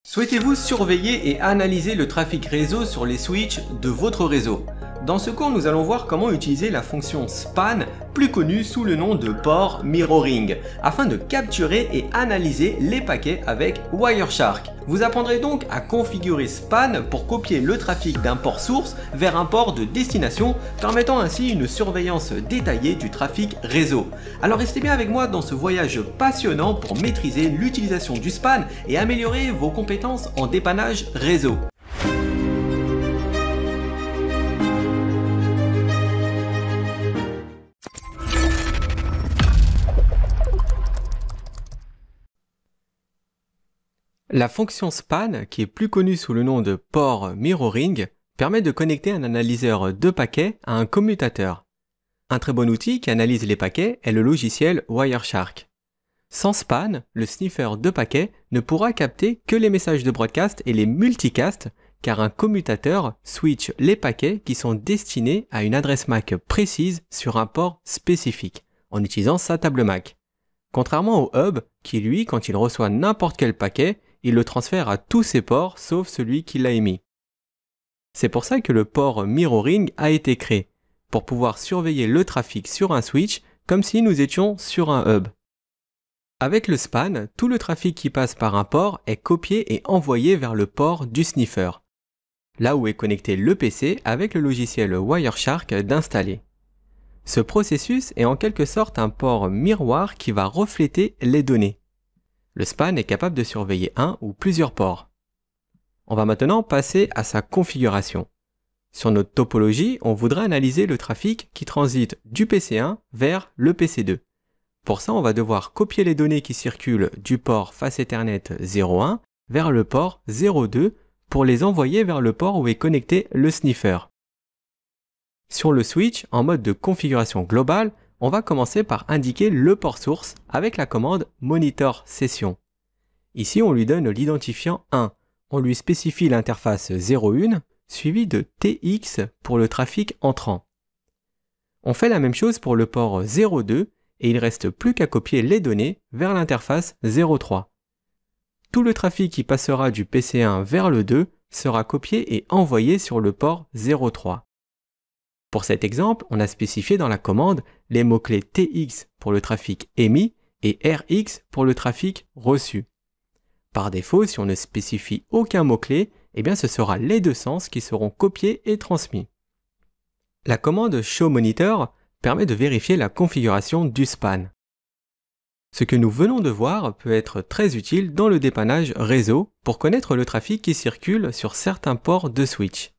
Souhaitez-vous surveiller et analyser le trafic réseau sur les switches de votre réseau? Dans ce cours, nous allons voir comment utiliser la fonction span, plus connue sous le nom de port mirroring, afin de capturer et analyser les paquets avec Wireshark. Vous apprendrez donc à configurer span pour copier le trafic d'un port source vers un port de destination, permettant ainsi une surveillance détaillée du trafic réseau. Alors restez bien avec moi dans ce voyage passionnant pour maîtriser l'utilisation du span et améliorer vos compétences en dépannage réseau. La fonction span, qui est plus connue sous le nom de port mirroring, permet de connecter un analyseur de paquets à un commutateur. Un très bon outil qui analyse les paquets est le logiciel Wireshark. Sans span, le sniffer de paquets ne pourra capter que les messages de broadcast et les multicasts, car un commutateur switch les paquets qui sont destinés à une adresse MAC précise sur un port spécifique, en utilisant sa table MAC. Contrairement au hub, qui lui, quand il reçoit n'importe quel paquet, il le transfère à tous ses ports sauf celui qui l'a émis. C'est pour ça que le port mirroring a été créé, pour pouvoir surveiller le trafic sur un switch comme si nous étions sur un hub. Avec le span, tout le trafic qui passe par un port est copié et envoyé vers le port du sniffer, là où est connecté le PC avec le logiciel Wireshark d'installer. Ce processus est en quelque sorte un port miroir qui va refléter les données. Le span est capable de surveiller un ou plusieurs ports. On va maintenant passer à sa configuration. Sur notre topologie, on voudrait analyser le trafic qui transite du PC1 vers le PC2. Pour ça, on va devoir copier les données qui circulent du port face Ethernet 01 vers le port 02 pour les envoyer vers le port où est connecté le sniffer. Sur le switch, en mode de configuration globale, on va commencer par indiquer le port source avec la commande monitor session. Ici, on lui donne l'identifiant 1. On lui spécifie l'interface 01 suivi de TX pour le trafic entrant. On fait la même chose pour le port 02 et il ne reste plus qu'à copier les données vers l'interface 03. Tout le trafic qui passera du PC1 vers le 2 sera copié et envoyé sur le port 03. Pour cet exemple, on a spécifié dans la commande les mots-clés TX pour le trafic émis et RX pour le trafic reçu. Par défaut, si on ne spécifie aucun mot-clé, eh bien ce sera les deux sens qui seront copiés et transmis. La commande showMonitor permet de vérifier la configuration du span. Ce que nous venons de voir peut être très utile dans le dépannage réseau pour connaître le trafic qui circule sur certains ports de switch.